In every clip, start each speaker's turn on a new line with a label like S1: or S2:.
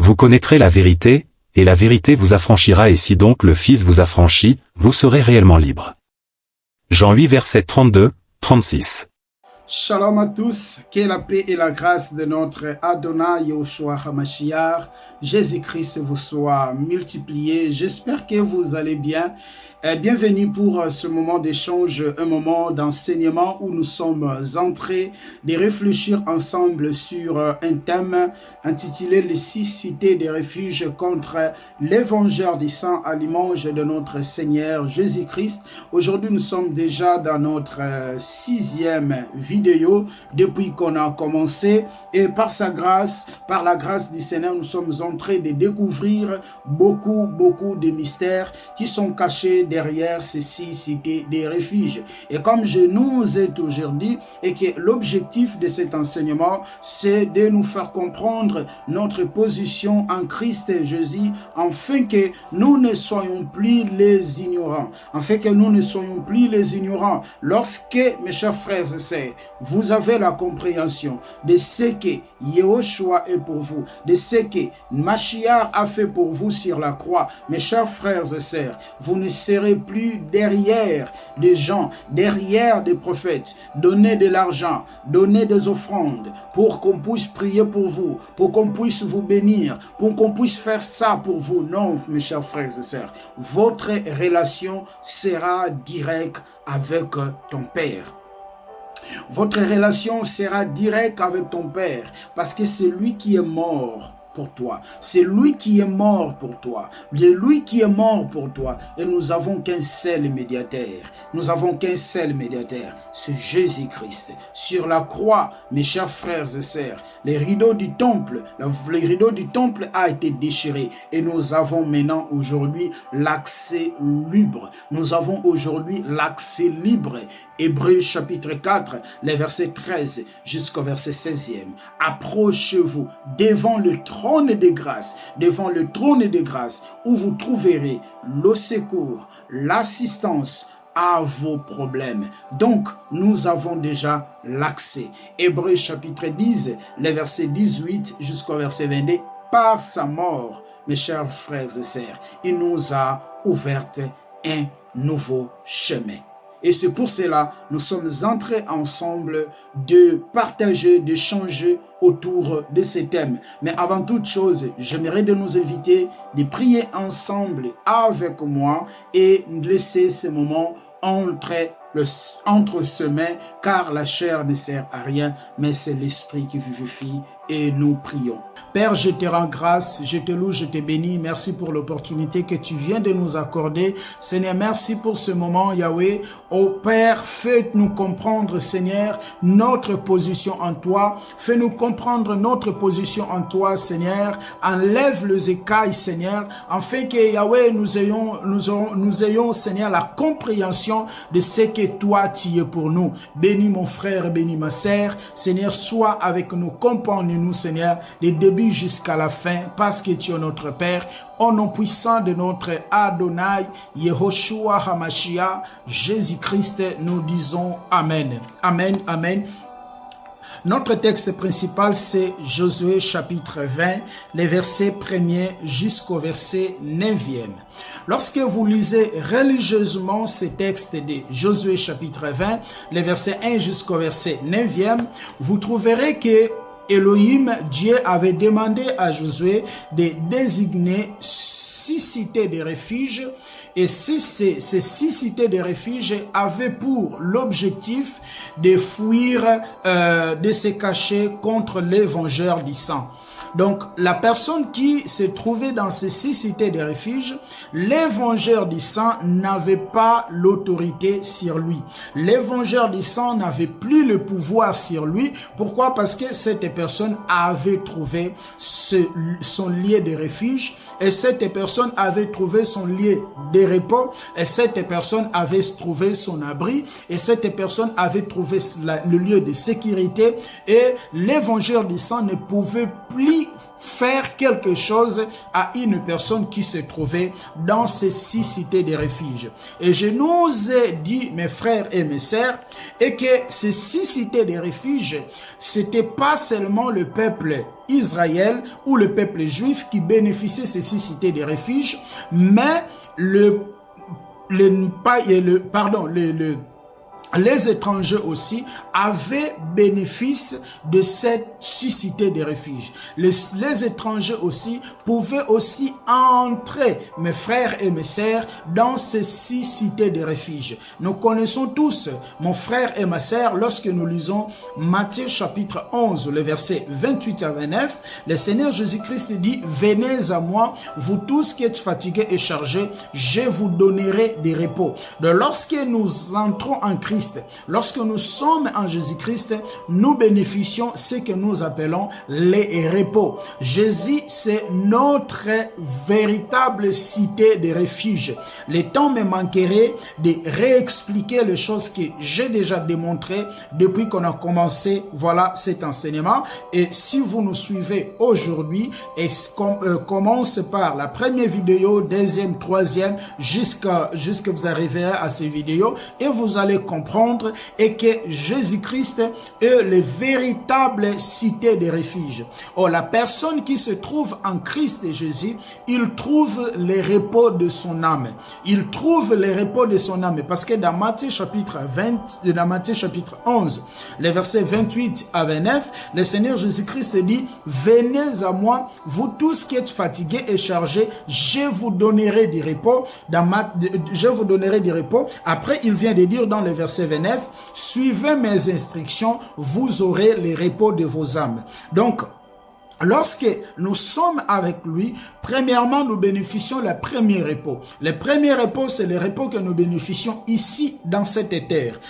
S1: Vous connaîtrez la vérité, et la vérité vous affranchira, et si donc le Fils vous affranchit, vous serez réellement libre. Jean 8 verset 32, 36.
S2: Shalom à tous, que la paix et la grâce de notre Adonai Yahushua HaMashiach, Jésus-Christ vous soit multiplié. J'espère que vous allez bien. Bienvenue pour ce moment d'échange, un moment d'enseignement où nous sommes entrés de réfléchir ensemble sur un thème intitulé « Les 6 cités de refuge contre l'évangile du sang à l'image de notre Seigneur Jésus-Christ ». Aujourd'hui, nous sommes déjà dans notre 6e vidéo depuis qu'on a commencé et par sa grâce, par la grâce du Seigneur, nous sommes en train de découvrir beaucoup de mystères qui sont cachés derrière ces 6 cités des refuges. Et comme je nous ai toujours dit, et que l'objectif de cet enseignement, c'est de nous faire comprendre notre position en Christ Jésus, afin que nous ne soyons plus les ignorants, afin que nous ne soyons plus les ignorants. Lorsque, mes chers frères et sœurs, vous avez la compréhension de ce que Yahushua est pour vous, de ce que Mashiach a fait pour vous sur la croix, mes chers frères et sœurs, vous ne serez plus derrière des gens, derrière des prophètes. Donnez de l'argent, donnez des offrandes pour qu'on puisse prier pour vous, pour qu'on puisse vous bénir, pour qu'on puisse faire ça pour vous. Non, mes chers frères et sœurs, votre relation sera directe avec ton Père. Votre relation sera directe avec ton Père parce que c'est lui qui est mort pour toi. C'est lui qui est mort pour toi. C'est lui qui est mort pour toi. Et nous avons qu'un seul médiateur. Nous avons qu'un seul médiateur. C'est Jésus-Christ. Sur la croix, mes chers frères et sœurs, les rideaux du temple a été déchiré. Et nous avons maintenant aujourd'hui l'accès libre. Nous avons aujourd'hui l'accès libre. Hébreux chapitre 4, les versets 13 jusqu'au verset 16e. Approchez-vous devant le trône de grâce, où vous trouverez le secours, l'assistance à vos problèmes. Donc, nous avons déjà l'accès. Hébreux chapitre 10, les versets 18 jusqu'au verset 22. Par sa mort, mes chers frères et sœurs, il nous a ouvert un nouveau chemin. Et c'est pour cela nous sommes entrés ensemble de partager, d'échanger autour de ces thèmes. Mais avant toute chose, j'aimerais de nous inviter de prier ensemble avec moi et laisser ce moment entre ses mains, car la chair ne sert à rien, mais c'est l'esprit qui vivifie. Et nous prions. Père, je te rends grâce, je te loue, je te bénis. Merci pour l'opportunité que tu viens de nous accorder. Seigneur, merci pour ce moment, Yahweh. Oh Père, fais-nous comprendre, Seigneur, notre position en toi. Fais-nous comprendre notre position en toi, Seigneur. Enlève les écailles, Seigneur, afin que, Yahweh, nous ayons, Seigneur, la compréhension de ce que toi, tu es pour nous. Bénis mon frère, bénis ma sœur. Seigneur, sois avec nous, comprends-nous, Seigneur, du début jusqu'à la fin, parce que tu es notre Père. Au nom puissant de notre Adonai, Yahushua HaMashiach, Jésus-Christ, nous disons Amen. Amen, Amen. Notre texte principal, c'est Josué chapitre 20, les versets 1er jusqu'au verset 9e. Lorsque vous lisez religieusement ce texte de Josué chapitre 20, les versets 1 jusqu'au verset 9e, vous trouverez que Elohim, Dieu avait demandé à Josué de désigner 6 cités de refuge, et ces 6 cités de refuge avaient pour l'objectif de fuir, de se cacher contre les vengeurs du sang. Donc, la personne qui se trouvait dans ces 6 cités de refuge, les vengeurs du sang n'avaient pas l'autorité sur lui. Les vengeurs du sang n'avaient plus le pouvoir sur lui. Pourquoi? Parce que cette personne avait trouvé son lieu de refuge, et cette personne avait trouvé son lieu de repos, et cette personne avait trouvé son abri, et cette personne avait trouvé le lieu de sécurité, et les vengeurs du sang ne pouvaient plus faire quelque chose à une personne qui se trouvait dans ces 6 cités de refuge. Et je nous ai dit, mes frères et mes sœurs, et que ces 6 cités de refuge, c'était pas seulement le peuple Israël ou le peuple juif qui bénéficiait de ces 6 cités de refuge, mais les étrangers aussi avaient bénéfice de cette 6 cités de refuge. Les étrangers aussi pouvaient aussi entrer, mes frères et mes sœurs, dans ces 6 cités de refuge. Nous connaissons tous, mon frère et ma sœur, lorsque nous lisons Matthieu chapitre 11, le verset 28 à 29, le Seigneur Jésus-Christ dit, « Venez à moi, vous tous qui êtes fatigués et chargés, je vous donnerai des repos. » Donc, lorsque nous entrons en Christ, lorsque nous sommes en Jésus-Christ, nous bénéficions ce que nous appelons les repos. Jésus, c'est notre véritable cité de refuge. Le temps me manquerait de réexpliquer les choses que j'ai déjà démontrées depuis qu'on a commencé, voilà, cet enseignement. Et si vous nous suivez aujourd'hui, commence par la première vidéo, deuxième, troisième, jusqu'à vous arriverez à ces vidéos et vous allez comprendre et que Jésus-Christ est le véritable cité de refuge. Or, la personne qui se trouve en Christ et Jésus, il trouve le repos de son âme. Il trouve le repos de son âme parce que dans Matthieu chapitre 11, les versets 28 à 29, le Seigneur Jésus-Christ dit, « Venez à moi, vous tous qui êtes fatigués et chargés, je vous donnerai du repos. » Je vous donnerai du repos. Après, il vient de dire dans le verset 29, « Suivez mes instructions, vous aurez le repos de vos âmes. » Donc, lorsque nous sommes avec lui, premièrement, nous bénéficions le premier repos. Le premier repos, c'est le repos que nous bénéficions ici, dans cette terre.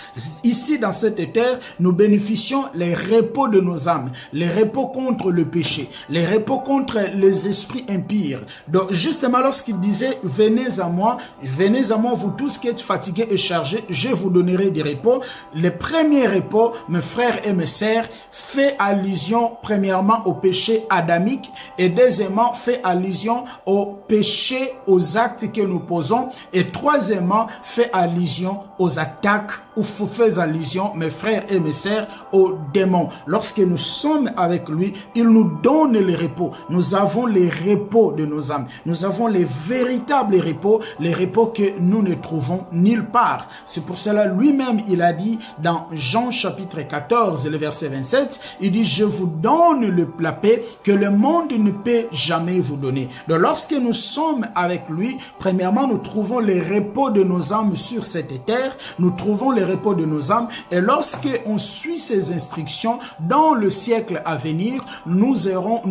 S2: Ici, dans cette terre, nous bénéficions les repos de nos âmes, les repos contre le péché, les repos contre les esprits impurs. Donc, justement, lorsqu'il disait, venez à moi, vous tous qui êtes fatigués et chargés, je vous donnerai des repos. Le premier repos, mes frères et mes sœurs, fait allusion, premièrement, au péché adamique et deuxièmement fait allusion au péché, aux actes que nous posons et troisièmement fait allusion aux attaques ou fait allusion, mes frères et mes sœurs, aux démons. Lorsque nous sommes avec lui, il nous donne le repos. Nous avons les repos de nos âmes. Nous avons les véritables repos, les repos que nous ne trouvons nulle part. C'est pour cela lui-même il a dit dans Jean chapitre 14, le verset 27, il dit, je vous donne la paix que le monde ne peut jamais vous donner. Donc lorsque nous sommes avec lui, premièrement, nous trouvons les repos de nos âmes sur cette terre, nous trouvons les repos de nos âmes, et lorsque on suit ces instructions, dans le siècle à venir, nous aurons,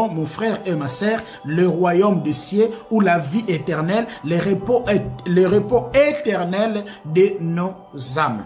S2: mon frère et ma sœur, le royaume des cieux, ou la vie éternelle, les repos éternels de nos âmes.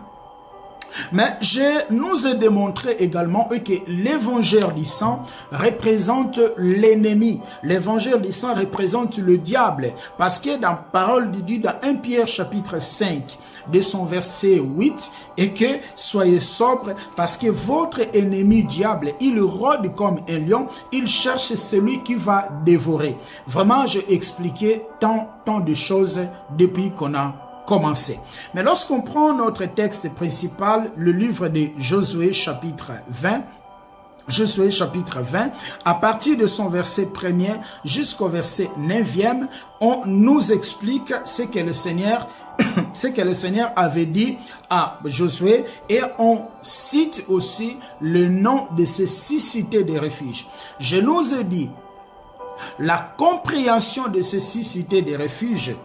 S2: Mais je nous ai démontré également que l'évangile du sang représente l'ennemi. L'évangile du sang représente le diable. Parce que dans la parole de Dieu, dans 1 Pierre chapitre 5, de son verset 8, et que soyez sobres parce que votre ennemi diable, il rôde comme un lion, il cherche celui qui va dévorer. Vraiment, j'ai expliqué tant de choses depuis qu'on a commencé. Mais lorsqu'on prend notre texte principal, le livre de Josué chapitre 20, à partir de son verset 1er jusqu'au verset 9e, on nous explique ce que le Seigneur avait dit à Josué, et on cite aussi le nom de ces 6 cités de refuge. Je nous ai dit, la compréhension de ces 6 cités de refuge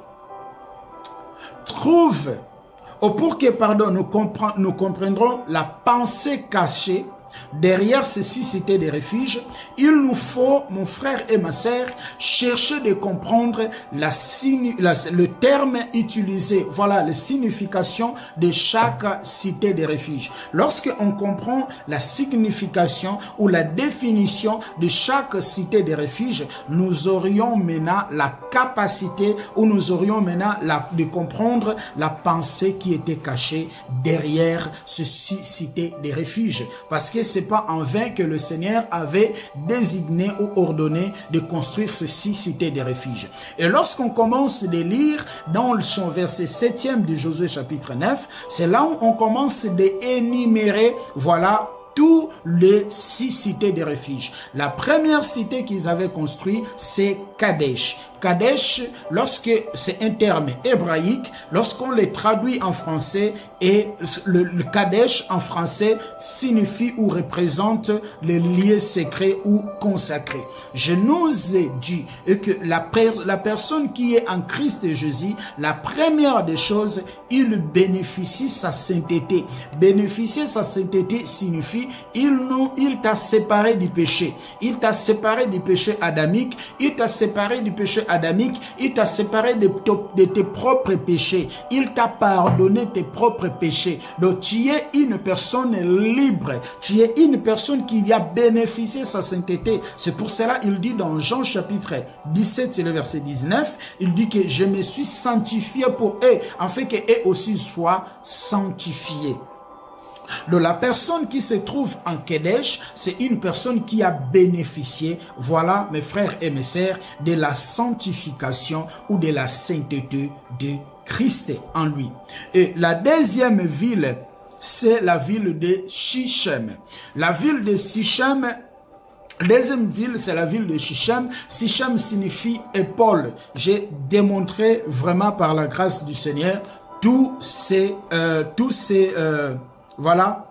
S2: nous comprendrons la pensée cachée derrière ces 6 cités de refuge. Il nous faut, mon frère et ma sœur, chercher de comprendre le terme utilisé, voilà la signification de chaque cité de refuge. Lorsqu'on comprend la signification ou la définition de chaque cité de refuge, nous aurions maintenant la capacité ou nous aurions maintenant de comprendre la pensée qui était cachée derrière ces 6 cités de refuge. Parce que c'est pas en vain que le Seigneur avait désigné ou ordonné de construire ces 6 cités de refuge. Et lorsqu'on commence de lire dans son verset 7e de Josué chapitre 9, c'est là où on commence d'énumérer, voilà, tous les 6 cités de refuge. La première cité qu'ils avaient construite, c'est Kadesh. Kadesh, lorsque c'est un terme hébraïque, lorsqu'on le traduit en français, et le Kadesh en français signifie ou représente les lieux secrets ou consacrés. Je nous ai dit que la personne qui est en Christ Jésus, la première des choses, il bénéficie sa sainteté. Bénéficier sa sainteté signifie il t'a séparé du péché. Il t'a séparé du péché adamique. Il t'a séparé du péché adamique. Il t'a séparé de tes propres péchés. Il t'a pardonné tes propres péchés. Donc tu es une personne libre. Tu es une personne qui a bénéficié sa sainteté. C'est pour cela il dit dans Jean chapitre 17, c'est le verset 19, il dit que je me suis sanctifié pour eux, afin qu'eux aussi soient sanctifiés. Donc la personne qui se trouve en Kadesh, c'est une personne qui a bénéficié, voilà mes frères et mes sœurs, de la sanctification ou de la sainteté de Christ en lui. Et la deuxième ville, c'est la ville de Sichem. La ville de Sichem, deuxième ville, c'est la ville de Sichem. Sichem signifie épaule. J'ai démontré vraiment par la grâce du Seigneur tous ces voilà.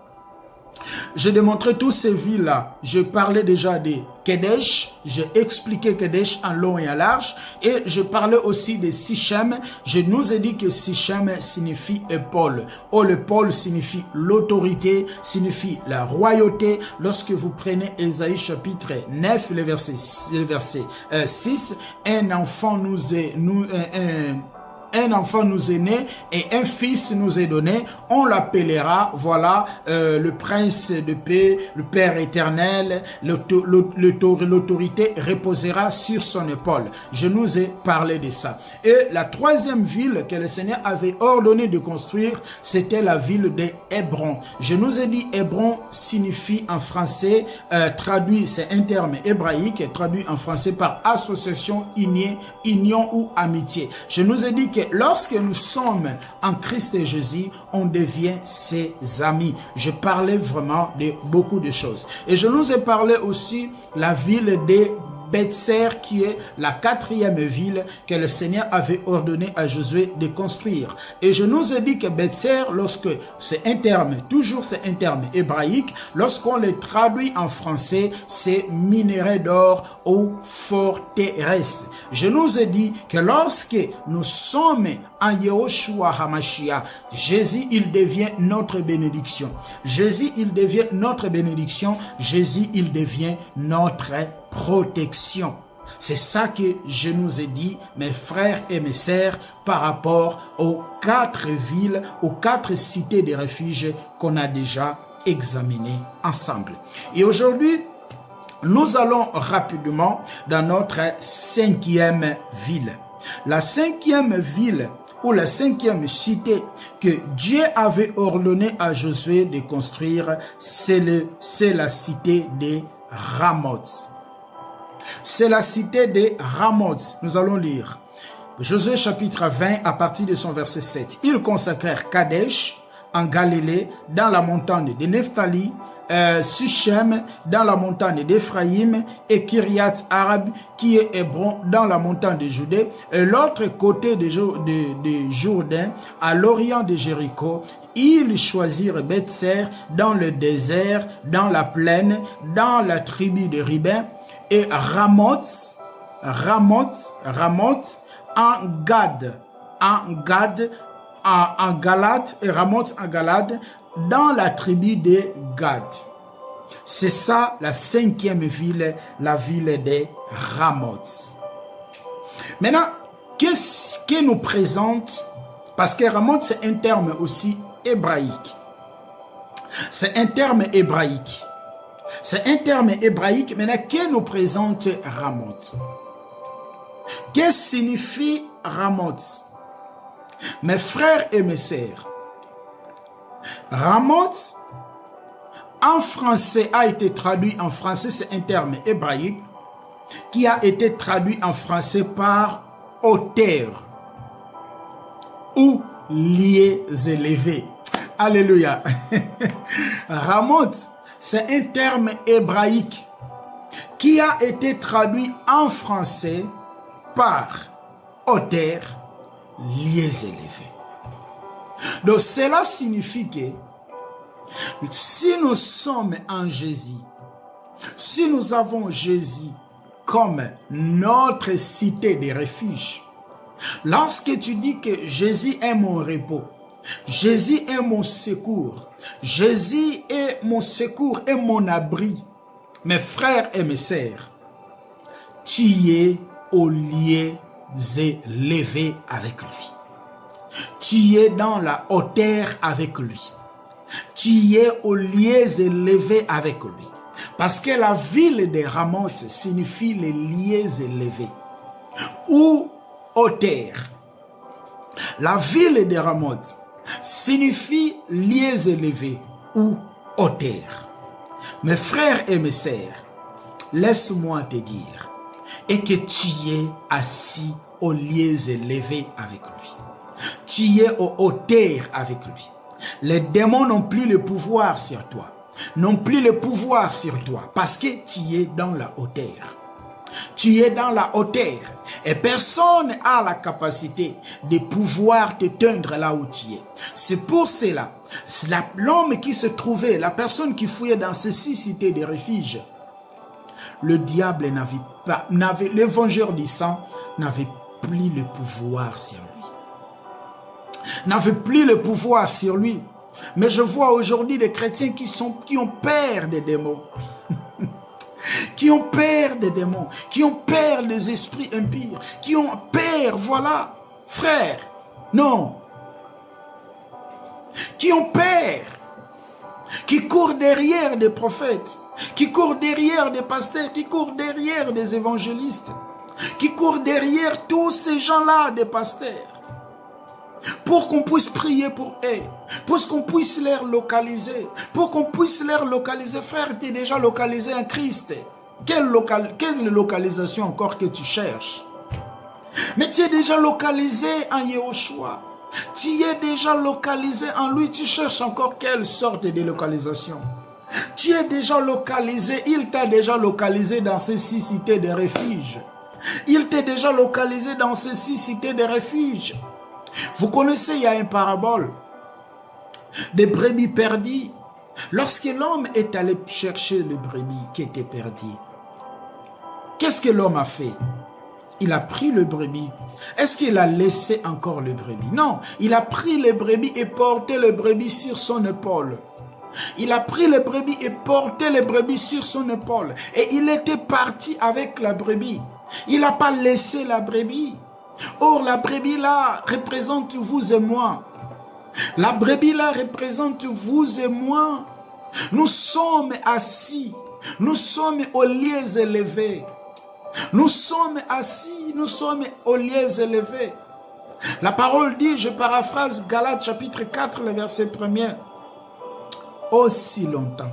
S2: J'ai démontré toutes ces villes-là. Je parlais déjà de Kadesh. J'ai expliqué Kadesh en long et en large. Et je parlais aussi de Sichem. Je nous ai dit que Sichem signifie épaule. Oh, l'épaule signifie l'autorité, signifie la royauté. Lorsque vous prenez Ésaïe chapitre 9, le verset 6, un enfant nous est né et un fils nous est donné, on l'appellera, voilà, le prince de paix, le Père éternel, l'autorité reposera sur son épaule. Je nous ai parlé de ça. Et la troisième ville que le Seigneur avait ordonné de construire, c'était la ville de Hébron. Je nous ai dit, Hébron signifie en français, traduit, c'est un terme hébraïque, traduit en français par association, union ou amitié. Je nous ai dit que lorsque nous sommes en Christ et Jésus, on devient ses amis. Je parlais vraiment de beaucoup de choses. Et je nous ai parlé aussi la ville de Bethser, qui est la quatrième ville que le Seigneur avait ordonné à Josué de construire. Et je nous ai dit que Bethser, lorsque c'est un terme, toujours c'est un terme hébraïque, lorsqu'on le traduit en français, c'est minerai d'or ou forteresse. Je nous ai dit que lorsque nous sommes en Yehoshua HaMashiach, Jésus, il devient notre bénédiction. Jésus, il devient notre bénédiction. Jésus, il devient notre protection. C'est ça que je nous ai dit, mes frères et mes sœurs, par rapport aux 4 villes, aux 4 cités de refuge qu'on a déjà examinées ensemble. Et aujourd'hui, nous allons rapidement dans notre 5e ville. La 5e ville ou la 5e cité que Dieu avait ordonné à Josué de construire, c'est la cité de Ramoth. C'est la cité de Ramoth. Nous allons lire Josué chapitre 20 à partir de son verset 7. Ils consacrèrent Kadesh en Galilée, dans la montagne de Nephtali, Sichem dans la montagne d'Éphraïm et Kiriat Arab qui est Hébron dans la montagne de Judée, et l'autre côté de Jourdain à l'orient de Jéricho. Ils choisirent Bethser dans le désert, dans la plaine, dans la tribu de Ribin, et Ramoth en Gad, en Galate, et Ramoth en Galade, dans la tribu de Gad. C'est ça la 5e ville, la ville de Ramoth. Maintenant, qu'est-ce que nous présente? Parce que Ramoth, c'est un terme aussi hébraïque. C'est un terme hébraïque. C'est un terme hébraïque. Maintenant, que nous présente Ramoth? Qu'est-ce que signifie Ramoth? Mes frères et mes sœurs, Ramoth, en français, a été traduit en français, c'est un terme hébraïque, qui a été traduit en français par hauteur ou lieux élevés. Alléluia. Ramoth, c'est un terme hébraïque qui a été traduit en français par hauteur, lieux élevés. Donc cela signifie que si nous sommes en Jésus, si nous avons Jésus comme notre cité de refuge, lorsque tu dis que Jésus est mon repos, Jésus est mon secours, Jésus est mon secours et mon abri, mes frères et mes sœurs, tu es au lieu élevé avec lui. Tu es dans la hauteur avec lui. Tu es au lieu élevé avec lui. Parce que la ville de Ramoth signifie les lieux élevés ou hauteur. La ville de Ramoth signifie lieux élevés ou hauteur. Mes frères et mes sœurs, laisse-moi te dire, et que tu es assis aux lieux élevés avec lui. Tu es aux hauteurs avec lui. Les démons n'ont plus le pouvoir sur toi. N'ont plus le pouvoir sur toi parce que tu es dans la hauteur. Tu es dans la hauteur et personne n'a la capacité de pouvoir te teindre là où tu es. C'est pour cela, l'homme qui se trouvait, la personne qui fouillait dans ces 6 cités de refuge, le diable le vengeur du sang n'avait plus le pouvoir sur lui. N'avait plus le pouvoir sur lui. Mais je vois aujourd'hui des chrétiens qui ont peur des démons. Qui ont peur des démons. Qui ont peur des esprits impurs. Qui ont peur, voilà, frère. Non. Qui ont peur. Qui courent derrière des prophètes. Qui courent derrière des pasteurs. Qui courent derrière des évangélistes. Qui courent derrière tous ces gens-là, des pasteurs. Pour qu'on puisse prier pour eux, pour qu'on puisse les localiser, frère, tu es déjà localisé en Christ. Quelle localisation encore que tu cherches? Mais tu es déjà localisé en Yahushua. Tu es déjà localisé en lui, tu cherches encore quelle sorte de localisation? Tu es déjà localisé, il t'a déjà localisé dans ces 6 cités de refuge. Il t'a déjà localisé dans ces 6 cités de refuge. Vous connaissez, il y a une parabole des brebis perdues. Lorsque l'homme est allé chercher les brebis qui étaient perdues, qu'est-ce que l'homme a fait? Il a pris le brebis. Est-ce qu'il a laissé encore le brebis? Non, il a pris le brebis et porté le brebis sur son épaule. Il a pris le brebis et porté le brebis sur son épaule. Et il était parti avec la brebis. Il n'a pas laissé la brebis. Or, la brebis là représente vous et moi. La brebis là représente vous et moi. Nous sommes assis. Nous sommes aux lieux élevés. Nous sommes assis. Nous sommes aux lieux élevés. La parole dit, je paraphrase Galates chapitre 4, le verset 1er. Aussi longtemps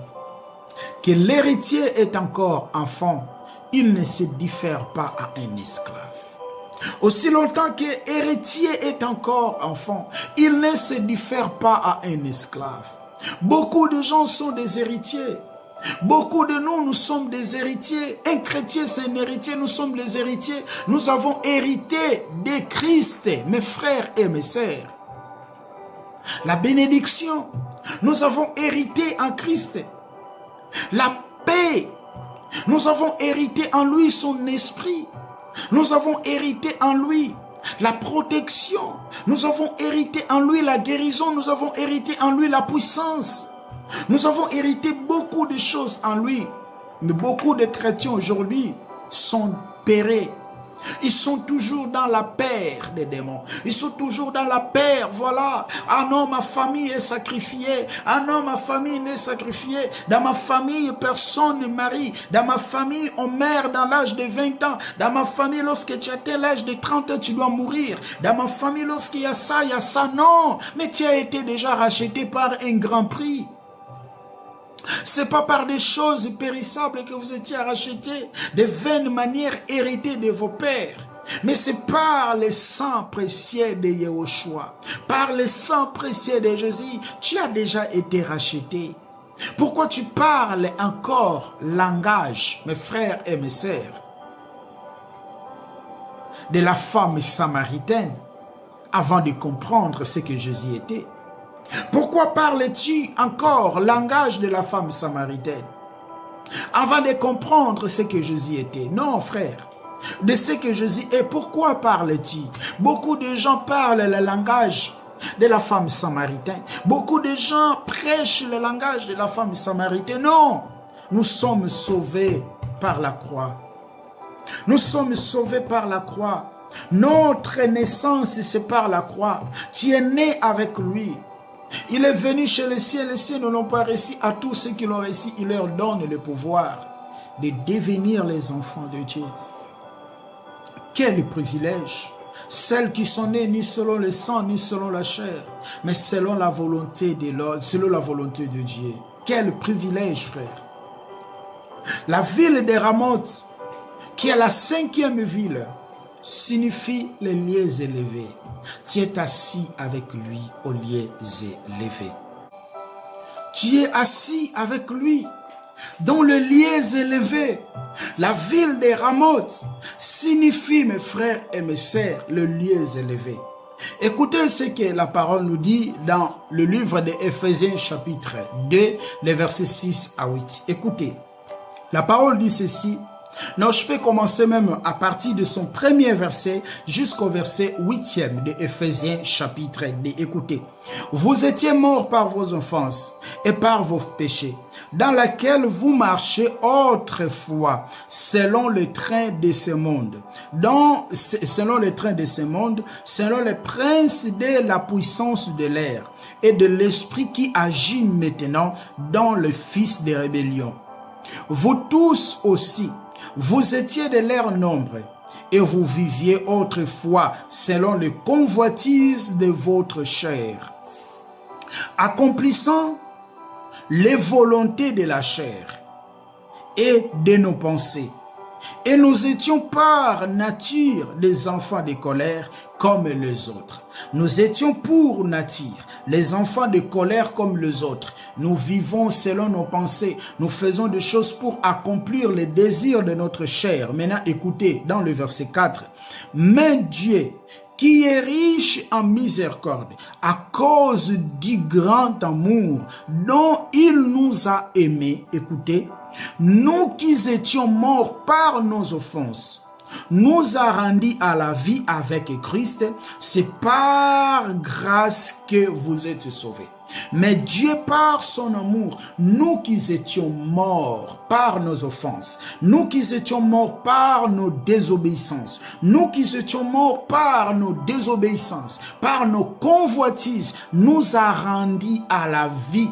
S2: que l'héritier est encore enfant, il ne se diffère pas à un esclave. Aussi longtemps que l'héritier est encore enfant, il ne se diffère pas à un esclave. Beaucoup de gens sont des héritiers. Beaucoup de nous sommes des héritiers. Un chrétien, c'est un héritier. Nous sommes les héritiers. Nous avons hérité de Christ, mes frères et mes sœurs. La bénédiction, nous avons hérité en Christ. La paix, nous avons hérité en lui son esprit. Nous avons hérité en lui la protection. Nous avons hérité en lui la guérison. Nous avons hérité en lui la puissance. Nous avons hérité beaucoup de choses en lui. Mais beaucoup de chrétiens aujourd'hui sont pérés. Ils sont toujours dans la peur des démons. Ils sont toujours dans la peur. Voilà. Ah non, ma famille est sacrifiée. Ah non, ma famille n'est sacrifiée. Dans ma famille, personne ne marie. Dans ma famille, on meurt dans l'âge de 20 ans. Dans ma famille, lorsque tu atteins l'âge de 30 ans, tu dois mourir. Dans ma famille, lorsqu'il y a ça, il y a ça. Non, mais tu as été déjà racheté par un grand prix. C'est pas par des choses périssables que vous étiez rachetés, de vaines manières héritées de vos pères. Mais c'est par le sang précieux de Yahushua, par le sang précieux de Jésus, tu as déjà été racheté. Pourquoi tu parles encore langage, mes frères et mes sœurs, de la femme samaritaine avant de comprendre ce que Jésus était? Pourquoi parles-tu encore langage de la femme samaritaine avant de comprendre ce que Jésus était? Non, frère. De ce que Jésus est, pourquoi parles-tu? Beaucoup de gens parlent le langage de la femme samaritaine. Beaucoup de gens prêchent le langage de la femme samaritaine. Non, nous sommes sauvés par la croix. Nous sommes sauvés par la croix. Notre naissance, c'est par la croix. Tu es né avec lui. Il est venu chez les siens ne l'ont pas reçu. À tous ceux qui l'ont reçu, il leur donne le pouvoir de devenir les enfants de Dieu. Quel privilège! Celles qui sont nées ni selon le sang, ni selon la chair, mais selon la volonté de l'homme, selon la volonté de Dieu. Quel privilège, frère! La ville de Ramoth, qui est la 5e ville, signifie les lieux élevés. Tu es assis avec lui aux lieux élevés. Tu es assis avec lui dans les lieux élevés. La ville de Ramoth signifie, mes frères et mes sœurs, le lieu élevé. Écoutez ce que la parole nous dit dans le livre de Éphésiens chapitre 2, les versets 6 à 8. Écoutez, la parole dit ceci. Non, je peux commencer même à partir de son premier verset jusqu'au verset 8e de Éphésiens chapitre 2. Écoutez, vous étiez morts par vos offenses et par vos péchés, dans laquelle vous marchez autrefois, selon le train de ce monde. Selon le train de ce monde, selon les princes de la puissance de l'air et de l'esprit qui agit maintenant dans le fils de rébellion. Vous tous aussi, vous étiez de leur nombre et vous viviez autrefois selon les convoitises de votre chair, accomplissant les volontés de la chair et de nos pensées. Et nous étions par nature des enfants de colère comme les autres. Nous étions pour nature les enfants de colère comme les autres. Nous vivons selon nos pensées. Nous faisons des choses pour accomplir les désirs de notre chair. Maintenant, écoutez, dans le verset 4. Mais Dieu, qui est riche en miséricorde, à cause du grand amour dont il nous a aimés, écoutez, nous qui étions morts par nos offenses, nous a rendus à la vie avec Christ. C'est par grâce que vous êtes sauvés. Mais Dieu, par son amour, nous qui étions morts par nos offenses, nous qui étions morts par nos désobéissances, nous qui étions morts par nos désobéissances, par nos convoitises, nous a rendus à la vie.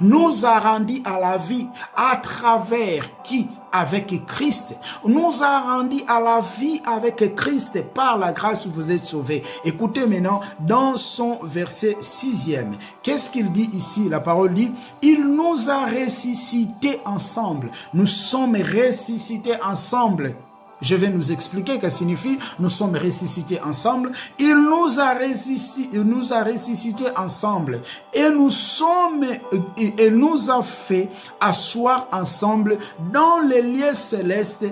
S2: Nous a rendus à la vie à travers qui? Avec Christ. Nous a rendus à la vie avec Christ. Par la grâce, vous êtes sauvés. Écoutez maintenant, dans son verset 6e, qu'est-ce qu'il dit ici? La parole dit, il nous a ressuscités ensemble. Nous sommes ressuscités ensemble. Je vais nous expliquer ce que signifie nous sommes ressuscités ensemble. Il nous a ressuscités ensemble et nous a fait asseoir ensemble dans les lieux célestes,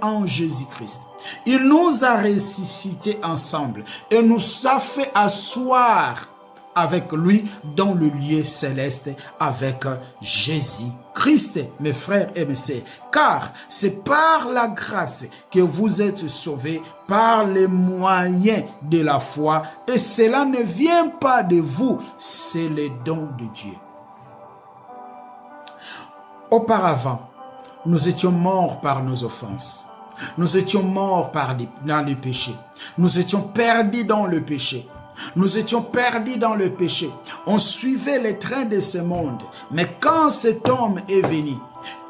S2: en Jésus-Christ. Il nous a ressuscités ensemble et nous a fait asseoir avec lui dans le lieu céleste avec Jésus-Christ, mes frères et mes sœurs. Car c'est par la grâce que vous êtes sauvés, par les moyens de la foi. Et cela ne vient pas de vous, c'est le don de Dieu. Auparavant, nous étions morts par nos offenses. Nous étions morts dans le péché. Nous étions perdus dans le péché. Nous étions perdus dans le péché. On suivait les trains de ce monde. Mais quand cet homme est venu,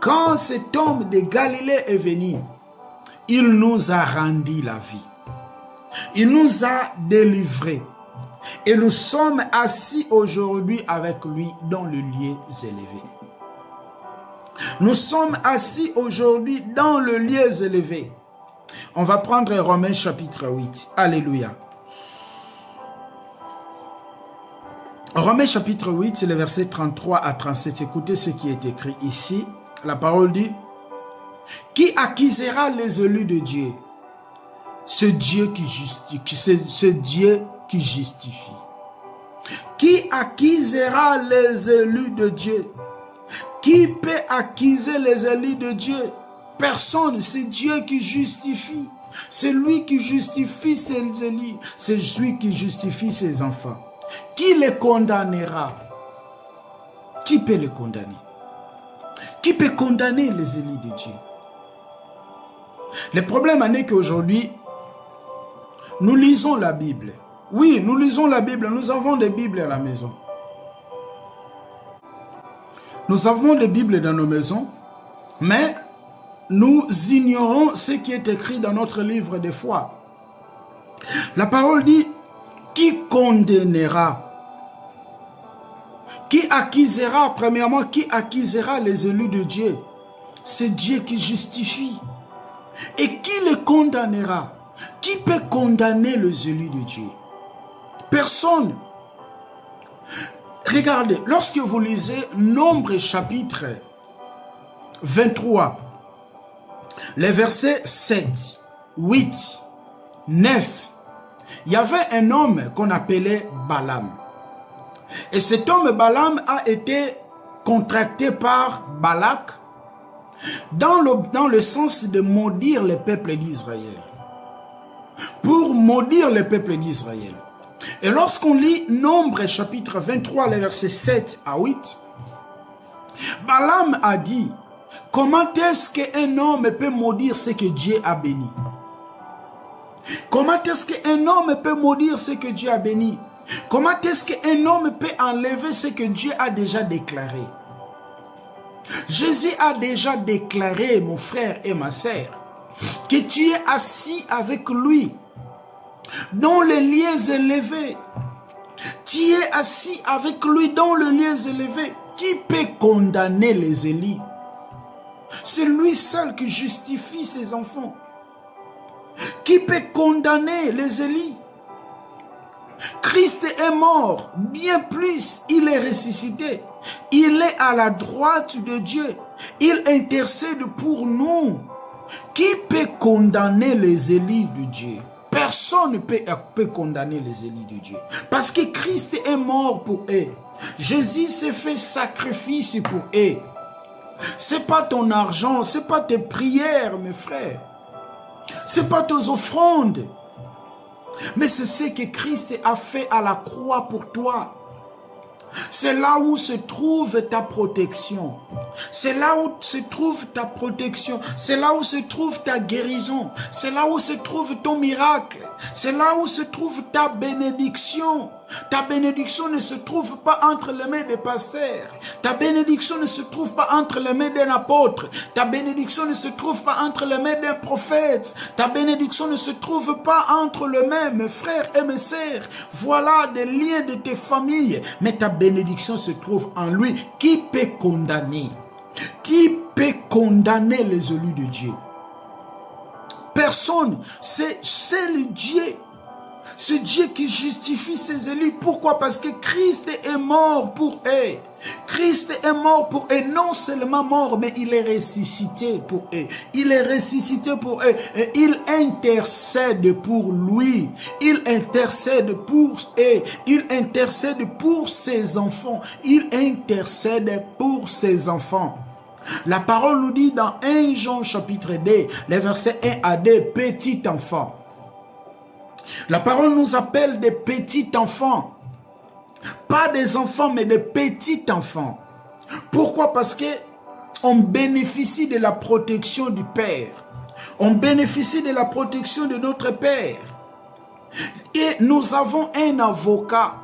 S2: quand cet homme de Galilée est venu, il nous a rendu la vie. Il nous a délivrés. Et nous sommes assis aujourd'hui avec lui dans le lieu élevé. Nous sommes assis aujourd'hui dans le lieu élevé. On va prendre Romains chapitre 8. Alléluia. Romains chapitre 8, c'est le verset 33 à 37. Écoutez ce qui est écrit ici. La parole dit, « Qui accusera les élus de Dieu? Ce Dieu qui justifie. Ce Dieu qui justifie. Qui accusera les élus de Dieu? Qui peut accuser les élus de Dieu? Personne, c'est Dieu qui justifie. C'est lui qui justifie ses élus. C'est lui qui justifie ses enfants. Qui les condamnera? Qui peut les condamner? Qui peut condamner les élus de Dieu? Le problème est qu'aujourd'hui, nous lisons la Bible. Oui, nous lisons la Bible. Nous avons des Bibles à la maison. Nous avons des Bibles dans nos maisons, mais nous ignorons ce qui est écrit dans notre livre de foi. La parole dit, qui condamnera? Qui accusera? Premièrement, qui accusera les élus de Dieu? C'est Dieu qui justifie. Et qui les condamnera? Qui peut condamner les élus de Dieu? Personne. Regardez, lorsque vous lisez Nombre chapitre 23, les versets 7, 8, 9, il y avait un homme qu'on appelait Balaam. Et cet homme Balaam a été contracté par Balak dans le sens de maudire le peuple d'Israël. Pour maudire le peuple d'Israël. Et lorsqu'on lit Nombre chapitre 23, les versets 7 à 8, Balaam a dit, comment est-ce qu'un homme peut maudire ce que Dieu a béni? Comment est-ce qu'un homme peut maudire ce que Dieu a béni? Comment est-ce qu'un homme peut enlever ce que Dieu a déjà déclaré? Jésus a déjà déclaré, mon frère et ma sœur, que tu es assis avec lui dans les lieux élevés. Tu es assis avec lui dans les lieux élevés. Qui peut condamner les élus? C'est lui seul qui justifie ses enfants. Qui peut condamner les élus? Christ est mort, bien plus, il est ressuscité. Il est à la droite de Dieu. Il intercède pour nous. Qui peut condamner les élus de Dieu? Personne ne peut condamner les élus de Dieu. Parce que Christ est mort pour eux. Jésus s'est fait sacrifice pour eux. Ce n'est pas ton argent, ce n'est pas tes prières, mes frères. Ce n'est pas tes offrandes. Mais c'est ce que Christ a fait à la croix pour toi. C'est là où se trouve ta protection. C'est là où se trouve ta protection. C'est là où se trouve ta guérison. C'est là où se trouve ton miracle. C'est là où se trouve ta bénédiction. Ta bénédiction ne se trouve pas entre les mains des pasteurs. Ta bénédiction ne se trouve pas entre les mains d'un apôtre. Ta bénédiction ne se trouve pas entre les mains d'un prophète. Ta bénédiction ne se trouve pas entre les mains, mes frères et mes sœurs. Voilà des liens de tes familles. Mais ta bénédiction se trouve en lui. Qui peut condamner? Qui peut condamner les élus de Dieu? Personne. C'est le Dieu. C'est Dieu qui justifie ses élus. Pourquoi? Parce que Christ est mort pour eux. Christ est mort pour eux. Non seulement mort, mais il est ressuscité pour eux. Il est ressuscité pour eux. Et il intercède pour lui. Il intercède pour eux. Il intercède pour ses enfants. Il intercède pour ses enfants. La parole nous dit dans 1 Jean chapitre 2, les versets 1 à 2, petit enfant. La parole nous appelle des petits enfants. Pas des enfants, mais des petits enfants. Pourquoi? Parce que on bénéficie de la protection du Père. On bénéficie de la protection de notre Père. Et nous avons un avocat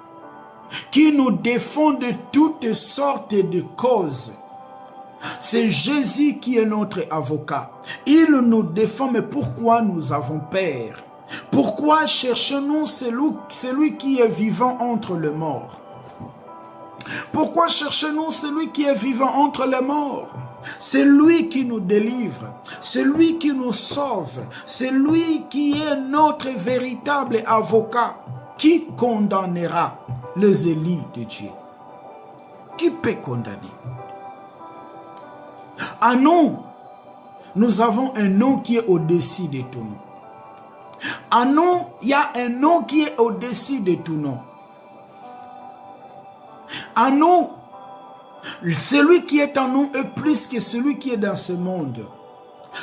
S2: qui nous défend de toutes sortes de causes. C'est Jésus qui est notre avocat. Il nous défend, mais pourquoi nous avons peur? Pourquoi cherchons-nous celui qui est vivant entre les morts? Pourquoi cherchons-nous celui qui est vivant entre les morts? C'est lui qui nous délivre, c'est lui qui nous sauve, c'est lui qui est notre véritable avocat. Qui condamnera? les Élis de Dieu. Qui peut condamner? En nous, nous avons un nom qui est au-dessus de tout nom. En nous, il y a un nom qui est au-dessus de tout nom. En nous, celui qui est en nous est plus que celui qui est dans ce monde.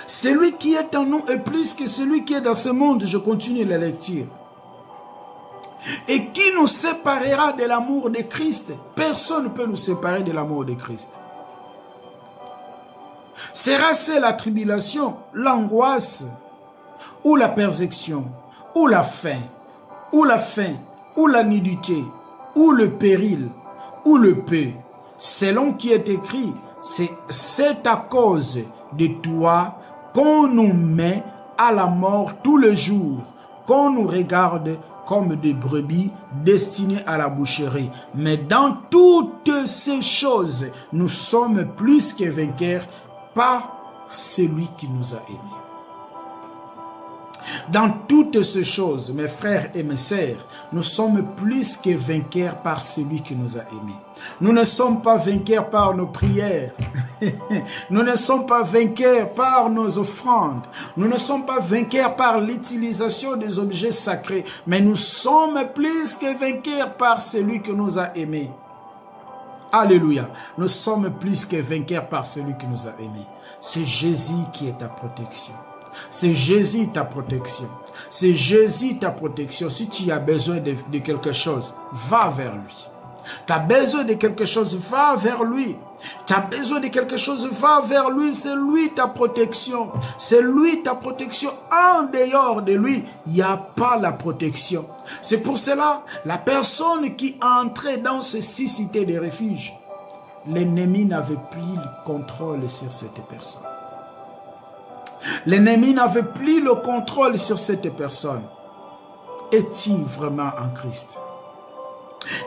S2: Celui qui est en nous est plus que celui qui est dans ce monde. Je continue la lecture. Et qui nous séparera de l'amour de Christ? Personne ne peut nous séparer de l'amour de Christ. Sera-ce la tribulation, l'angoisse, ou la persécution, ou la faim, ou la nudité, ou le péril, ou le peu, selon qui est écrit, c'est à cause de toi qu'on nous met à la mort tous les jours, qu'on nous regarde comme des brebis destinées à la boucherie. Mais dans toutes ces choses, nous sommes plus que vainqueurs par celui qui nous a aimés. Dans toutes ces choses, mes frères et mes sœurs, nous sommes plus que vainqueurs par celui qui nous a aimés. Nous ne sommes pas vainqueurs par nos prières. Nous ne sommes pas vainqueurs par nos offrandes. Nous ne sommes pas vainqueurs par l'utilisation des objets sacrés. Mais nous sommes plus que vainqueurs par celui qui nous a aimés. Alléluia. Nous sommes plus que vainqueurs par celui qui nous a aimés. C'est Jésus qui est ta protection. C'est Jésus ta protection. C'est Jésus ta protection. Si tu as besoin de quelque chose, va vers lui. Tu as besoin de quelque chose, va vers lui. Tu as besoin de quelque chose, va vers lui. C'est lui ta protection. C'est lui ta protection. En dehors de lui, il n'y a pas la protection. C'est pour cela, la personne qui entrait dans ces 6 cités de refuge, l'ennemi n'avait plus le contrôle sur cette personne. L'ennemi n'avait plus le contrôle sur cette personne. Es-tu vraiment en Christ?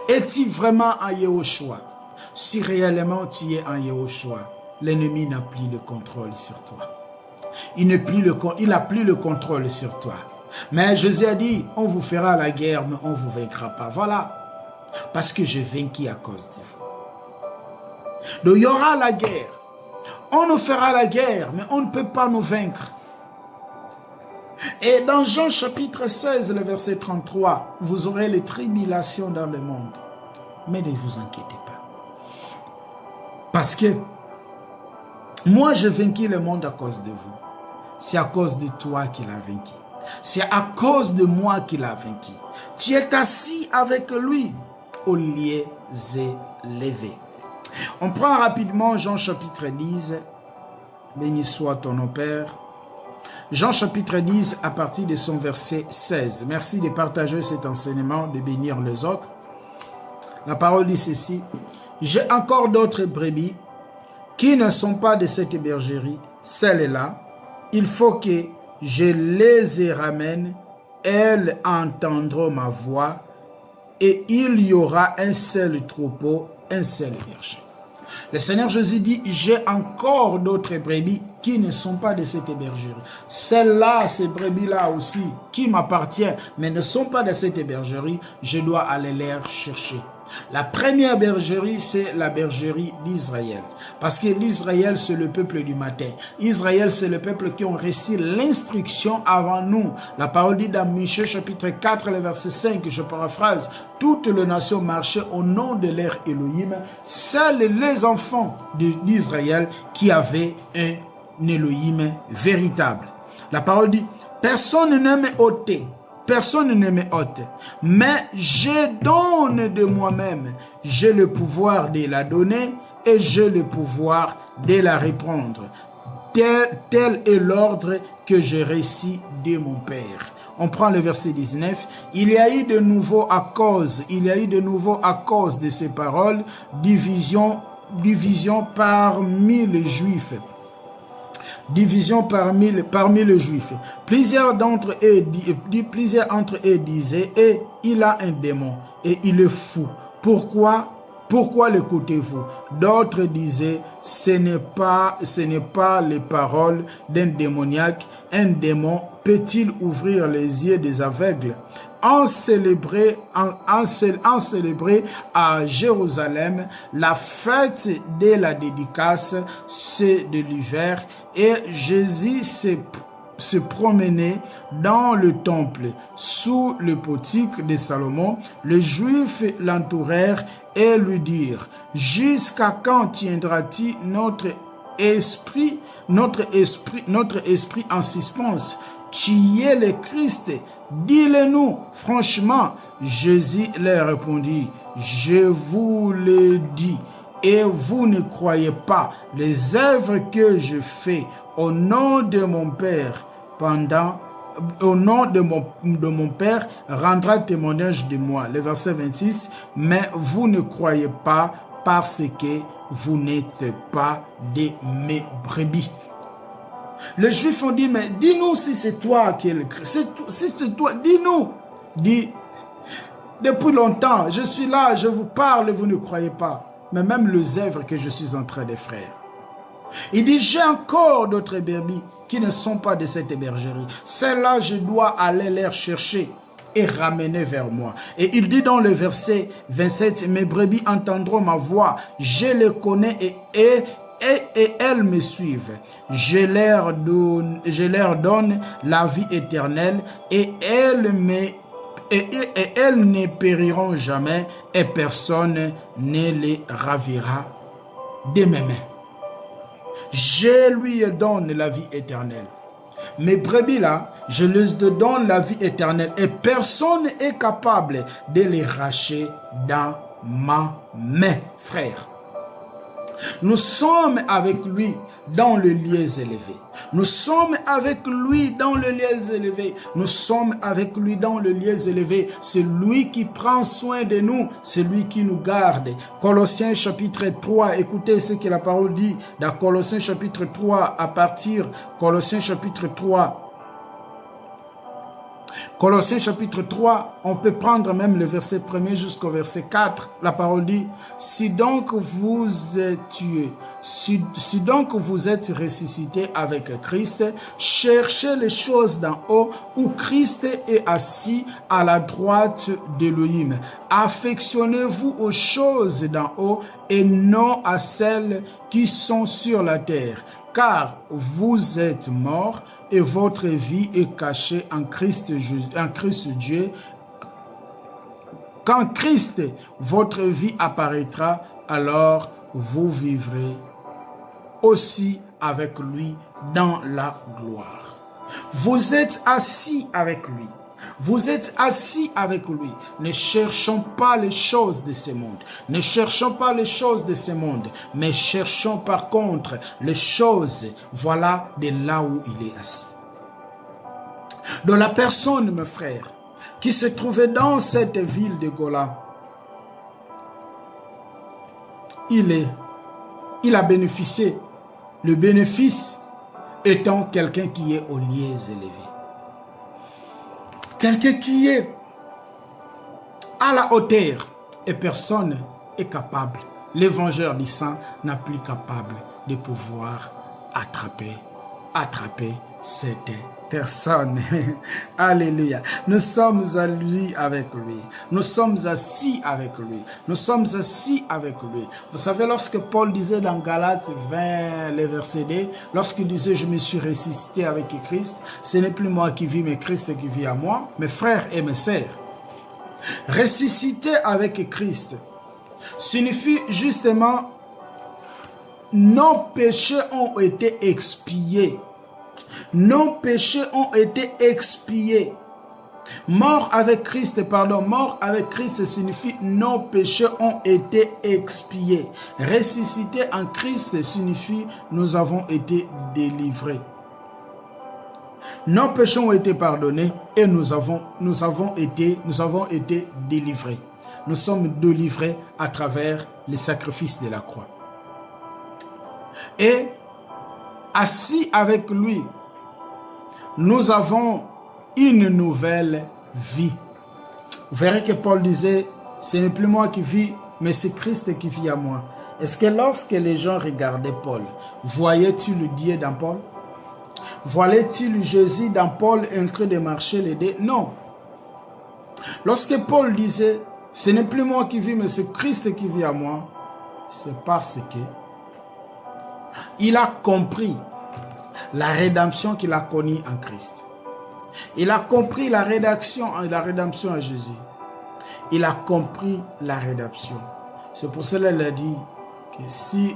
S2: Es-tu vraiment en Yahushua? Si réellement tu es en Yahushua, l'ennemi n'a plus le contrôle sur toi. Il n'a plus le contrôle sur toi. Mais Jésus a dit, on vous fera la guerre, mais on ne vous vaincra pas. Voilà. Parce que j'ai vaincu à cause de vous. Donc il y aura la guerre. On nous fera la guerre, mais on ne peut pas nous vaincre. Et dans Jean chapitre 16, le verset 33, vous aurez les tribulations dans le monde. Mais ne vous inquiétez pas. Parce que moi, j'ai vaincu le monde à cause de vous. C'est à cause de toi qu'il a vaincu. C'est à cause de moi qu'il a vaincu. Tu es assis avec lui aux lieux élevés. On prend rapidement Jean chapitre 10. Béni soit ton nom, Père. Jean chapitre 10 à partir de son verset 16. Merci de partager cet enseignement, de bénir les autres. La parole dit ceci. J'ai encore d'autres brebis qui ne sont pas de cette bergerie. Celles-là, il faut que je les ramène. Elles entendront ma voix et il y aura un seul troupeau, un seul berger. Le Seigneur Jésus dit, j'ai encore d'autres brebis qui ne sont pas de cette bergerie. Celles-là, ces brebis-là aussi, qui m'appartiennent, mais ne sont pas de cette bergerie, je dois aller les chercher. La première bergerie, c'est la bergerie d'Israël. Parce que l'Israël, c'est le peuple du matin. Israël, c'est le peuple qui ont reçu l'instruction avant nous. La parole dit dans Michée chapitre 4, le verset 5, je paraphrase, toutes les nations marchaient au nom de leur Elohim. Seuls les enfants d'Israël qui avaient un Elohim véritable. La parole dit, personne ne m'a ôté. Personne ne me ôte, mais je donne de moi-même. J'ai le pouvoir de la donner et j'ai le pouvoir de la reprendre. Tel est l'ordre que j'ai reçu de mon Père. On prend le verset 19. Il y a eu de nouveau à cause de ces paroles, division parmi les Juifs. Division parmi les Juifs. Plusieurs d'entre eux disaient, et il a un démon, et il est fou. Pourquoi Pourquoi l'écoutez-vous? D'autres disaient, ce n'est pas les paroles d'un démoniaque. Un démon peut-il ouvrir les yeux des aveugles? On célébrait à Jérusalem la fête de la dédicace, c'est de l'hiver, et Jésus se promenait dans le temple sous le portique de Salomon. Les Juifs l'entourèrent et lui dirent: jusqu'à quand tiendra-t-il notre esprit en suspense? Tu es le Christ, dis-le-nous franchement. Jésus leur répondit: je vous le dis, et vous ne croyez pas. Les œuvres que je fais au nom de mon Père, au nom de mon Père, rendra témoignage de moi. Le verset 26, mais vous ne croyez pas parce que vous n'êtes pas de mes brebis. Les Juifs ont dit: mais dis-nous si c'est toi qui es le Christ. Si c'est toi, dis-nous. Dis: depuis longtemps, je suis là, je vous parle et vous ne croyez pas. Mais même les œuvres que je suis en train de faire. Il dit: j'ai encore d'autres brebis qui ne sont pas de cette bergerie. Celles-là, je dois aller les chercher et ramener vers moi. Et il dit dans le verset 27, mes brebis entendront ma voix, je les connais et elles me suivent. Je leur donne la vie éternelle et elles ne périront jamais et personne ne les ravira de mes mains. Je lui donne la vie éternelle. Mes brebis là, je leur donne la vie éternelle et personne n'est capable de les racheter dans ma main, frère. Nous sommes avec lui dans le lieu élevé. Nous sommes avec lui dans le lieu élevé. Nous sommes avec lui dans le lieu élevé. C'est lui qui prend soin de nous. C'est lui qui nous garde. Colossiens chapitre 3. Écoutez ce que la parole dit dans Colossiens chapitre 3 à partir Colossiens chapitre 3. Colossiens chapitre 3, on peut prendre même le verset 1er jusqu'au verset 4. La parole dit: si donc vous êtes tués, si donc vous êtes ressuscités avec Christ, cherchez les choses d'en haut où Christ est assis à la droite d'Élohim. Affectionnez-vous aux choses d'en haut et non à celles qui sont sur la terre. Car vous êtes morts et votre vie est cachée en Christ Dieu. Quand Christ, votre vie apparaîtra, alors vous vivrez aussi avec lui dans la gloire. Vous êtes assis avec lui. Vous êtes assis avec lui. Ne cherchons pas les choses de ce monde. Ne cherchons pas les choses de ce monde. Mais cherchons par contre les choses, voilà, de là où il est assis. Dans la personne, mes frères, qui se trouvait dans cette ville de Gola, il a bénéficié. Le bénéfice étant quelqu'un qui est aux lieux élevés. Quelqu'un qui est à la hauteur et personne est capable. L'évangile du sang n'a plus capable de pouvoir attraper cette personne. Alléluia. Nous sommes à lui avec lui. Nous sommes assis avec lui. Nous sommes assis avec lui. Vous savez, lorsque Paul disait dans Galates 20, le verset 2, lorsqu'il disait: je me suis ressuscité avec Christ, ce n'est plus moi qui vis, mais Christ qui vit à moi, mes frères et mes sœurs. Ressuscité avec Christ signifie justement nos péchés ont été expiés. Nos péchés ont été expiés. Mort avec Christ signifie nos péchés ont été expiés. Ressuscité en Christ signifie nous avons été délivrés. Nos péchés ont été pardonnés et nous avons été délivrés. Nous sommes délivrés à travers le sacrifice de la croix. Et assis avec lui, nous avons une nouvelle vie. Vous verrez que Paul disait: ce n'est plus moi qui vis, mais c'est Christ qui vit en moi. Est-ce que lorsque les gens regardaient Paul, voyaient-ils le Dieu dans Paul? Voyaient-ils Jésus dans Paul en train de marcher les deux? Non. Lorsque Paul disait, ce n'est plus moi qui vis, mais c'est Christ qui vit en moi, c'est parce que il a compris la rédemption qu'il a connue en Christ. Il a compris la rédemption en Jésus. Il a compris la rédemption. C'est pour cela qu'il a dit que si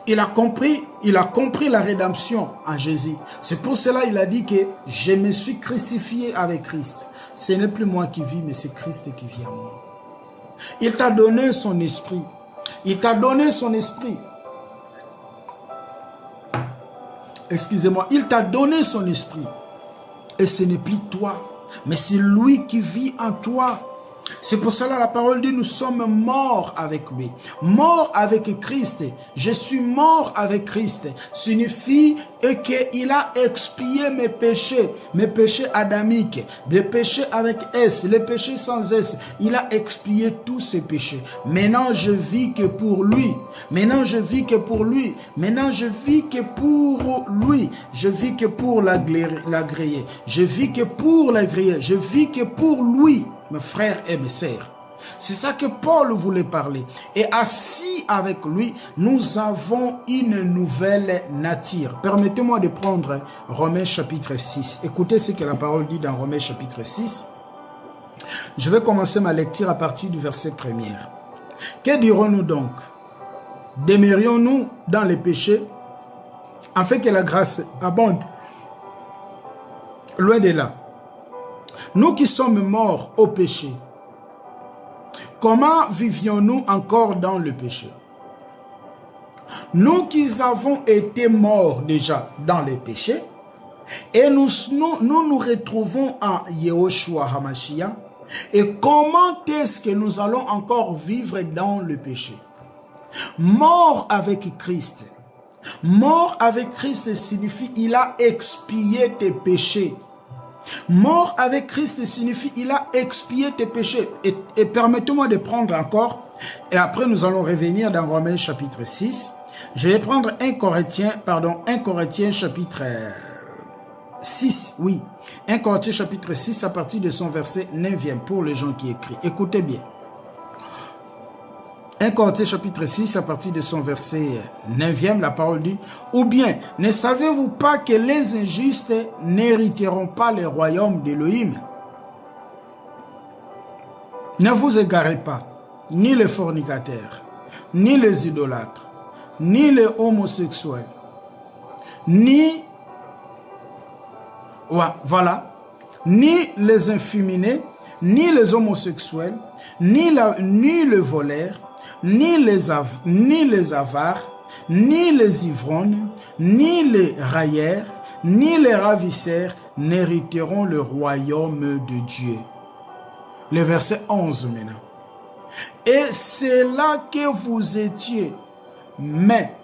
S2: il a compris la rédemption en Jésus. C'est pour cela qu'il a dit que je me suis crucifié avec Christ. Ce n'est plus moi qui vis, mais c'est Christ qui vit en moi. Il t'a donné son esprit. Il t'a donné son esprit. Excusez-moi, il t'a donné son esprit. Et ce n'est plus toi, mais c'est lui qui vit en toi. C'est pour cela la parole dit, nous sommes morts avec lui. Morts avec Christ. Je suis mort avec Christ. Signifie qu'il a expié mes péchés adamiques, les péchés avec S, les péchés sans S. Il a expié tous ces péchés. Maintenant, je vis que pour lui. Maintenant, je vis que pour lui. Maintenant, je vis que pour lui. Je vis que pour l'agréer. Je vis que pour l'agréer. Je vis que pour lui. Mes frères et mes sœurs. C'est ça que Paul voulait parler. Et assis avec lui, nous avons une nouvelle nature. Permettez-moi de prendre Romains chapitre 6. Écoutez ce que la parole dit dans Romains chapitre 6. Je vais commencer ma lecture à partir du verset 1er. Que dirons-nous donc? Demeurions-nous dans les péchés afin que la grâce abonde? Loin de là. Nous qui sommes morts au péché, comment vivions-nous encore dans le péché? Nous qui avons été morts déjà dans les péchés, et nous nous retrouvons en Yehoshua HaMashiach, et comment est-ce que nous allons encore vivre dans le péché? Mort avec Christ. Mort avec Christ signifie il a expié tes péchés. Mort avec Christ signifie il a expié tes péchés. Et permettez-moi de prendre encore, et après nous allons revenir dans Romains chapitre 6. Je vais prendre 1 Corinthiens chapitre 6, oui. 1 Corinthiens chapitre 6 à partir de son verset 9e pour les gens qui écrivent. Écoutez bien. 1 Corinthiens chapitre 6 à partir de son verset 9e, la parole dit, ou bien, ne savez-vous pas que les injustes n'hériteront pas le royaume d'Élohim? Ne vous égarez pas, ni les fornicateurs, ni les idolâtres, ni les homosexuels, ni les inféminés, ni les homosexuels, ni les voleurs, ni les avares, ni les ivrognes, ni les railleurs, ni les ravisseurs n'hériteront le royaume de Dieu. Le verset 11 maintenant. Et c'est là que vous étiez, mais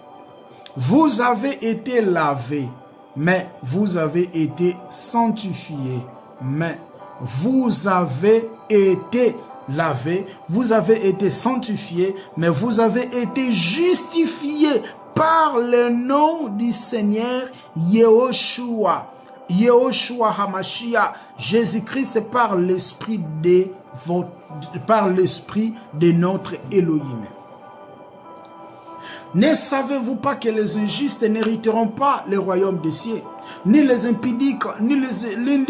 S2: vous avez été lavés, mais vous avez été sanctifiés, mais vous avez été lavé, vous avez été sanctifié, mais vous avez été justifié par le nom du Seigneur Yehoshua, Yehoshua HaMashiach, Jésus-Christ par l'esprit de notre Elohim. Ne savez-vous pas que les injustes n'hériteront pas le royaume des cieux? Ni les impudiques, ni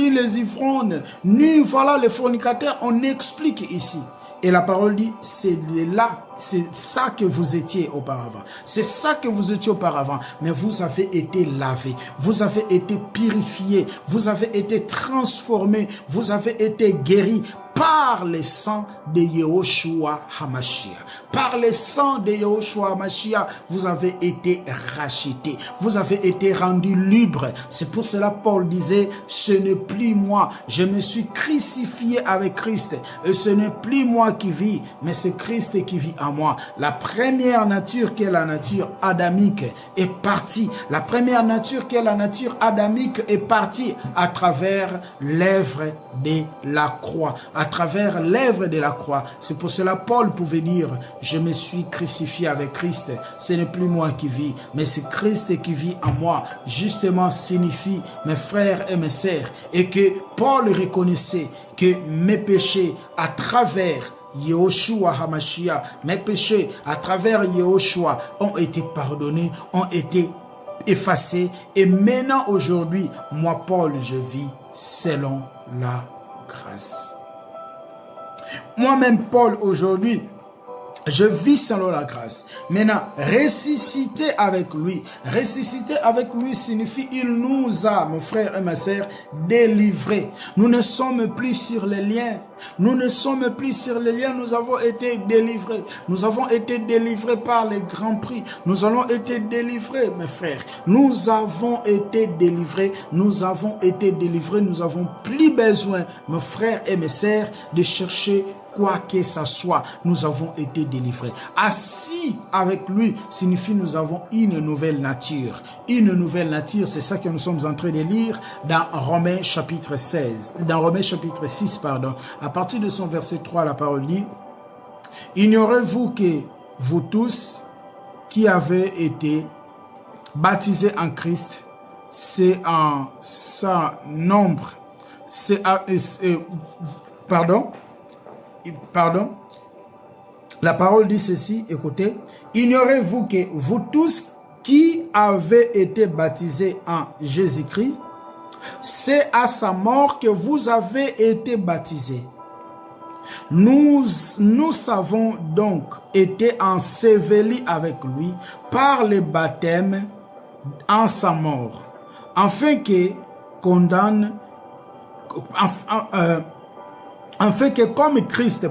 S2: les ivrognes, ni les fornicateurs, on explique ici. Et la parole dit, c'est ça que vous étiez auparavant. C'est ça que vous étiez auparavant. Mais vous avez été lavés, vous avez été purifiés, vous avez été transformés, vous avez été guéris par le sang de Yehoshua HaMashiach. Par le sang de Yehoshua HaMashiach, vous avez été rachetés. Vous avez été rendus libres. C'est pour cela Paul disait, ce n'est plus moi. Je me suis crucifié avec Christ. Et ce n'est plus moi qui vis, mais c'est Christ qui vit en moi. La première nature qui est la nature adamique est partie. La première nature qui est la nature adamique est partie à travers l'œuvre de la croix, à travers l'œuvre de la croix. C'est pour cela Paul pouvait dire, je me suis crucifié avec Christ. Ce n'est plus moi qui vis, mais c'est Christ qui vit en moi. Justement signifie, mes frères et mes sœurs, et que Paul reconnaissait que mes péchés à travers Yehoshua Hamashiach, mes péchés à travers Yehoshua ont été pardonnés, ont été effacés. Et maintenant, aujourd'hui, moi, Paul, je vis selon la grâce. Moi-même, Paul, aujourd'hui, je vis selon la grâce. Maintenant, ressusciter avec lui. Ressusciter avec lui signifie il nous a, mon frère et ma sœur, délivrés. Nous ne sommes plus sur les liens. Nous ne sommes plus sur les liens. Nous avons été délivrés. Nous avons été délivrés par les grands prix. Nous avons été délivrés, mes frères. Nous avons été délivrés. Nous avons été délivrés. Nous n'avons plus besoin, mes frères et mes sœurs, de chercher quoi que ce soit. Nous avons été délivrés. Assis avec lui signifie nous avons une nouvelle nature. Une nouvelle nature, c'est ça que nous sommes en train de lire dans Romains chapitre 16. Dans Romains chapitre 6, pardon. À partir de son verset 3, la parole dit, « Ignorez-vous que vous tous qui avez été baptisés en Christ, c'est en sa nombre, Pardon, la parole dit ceci, écoutez, ignorez-vous que vous tous qui avez été baptisés en Jésus-Christ, c'est à sa mort que vous avez été baptisés. Nous avons donc été ensevelis avec lui par le baptême en sa mort, afin que comme Christ,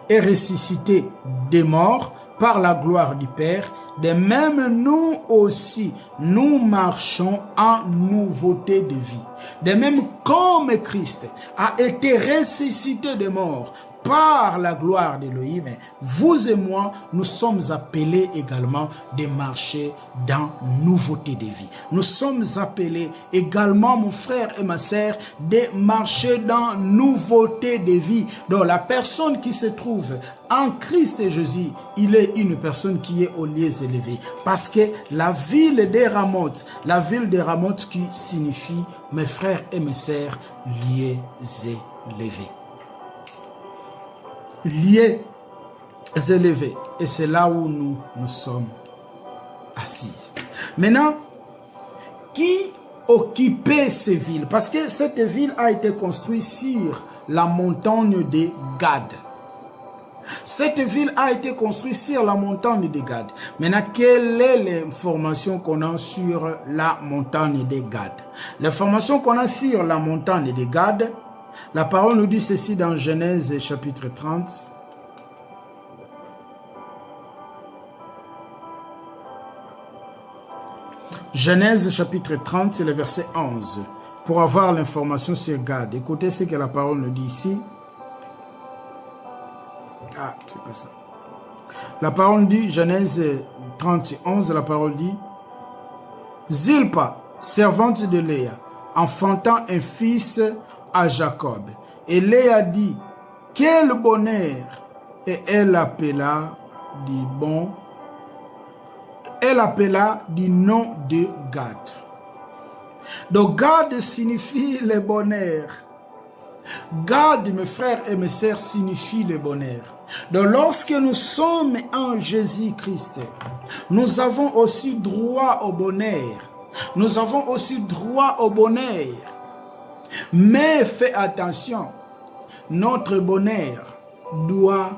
S2: est ressuscité des morts par la gloire du Père, de même nous aussi, nous marchons en nouveauté de vie. De même comme Christ a été ressuscité des morts par la gloire d'Élohim, vous et moi, nous sommes appelés également de marcher dans nouveauté de vie. Nous sommes appelés également, mon frère et ma sœur, de marcher dans nouveauté de vie. Donc la personne qui se trouve en Christ Jésus, il est une personne qui est aux lieux élevés. Parce que la ville des Ramoth qui signifie, mes frères et mes sœurs, lieux élevés. Liés élevés. Et c'est là où nous sommes assis. Maintenant, qui occupait ces villes? Parce que cette ville a été construite sur la montagne de Gad. Cette ville a été construite sur la montagne de Gad. Maintenant, quelle est l'information qu'on a sur la montagne de Gad? L'information qu'on a sur la montagne de Gad, la parole nous dit ceci dans Genèse chapitre 30. Genèse chapitre 30, c'est le verset 11. Pour avoir l'information sur Gad, écoutez ce que la parole nous dit ici. Ah, c'est pas ça. La parole dit, Genèse 30, 11, la parole dit, Zilpa, servante de Léa, enfantant un fils à Jacob. Et Léa dit, quel bonheur! Et elle appela du nom de Gad. Donc Gad signifie le bonheur. Gad, mes frères et mes sœurs, signifie le bonheur. Donc lorsque nous sommes en Jésus-Christ, nous avons aussi droit au bonheur. Nous avons aussi droit au bonheur. Mais fais attention, notre bonheur doit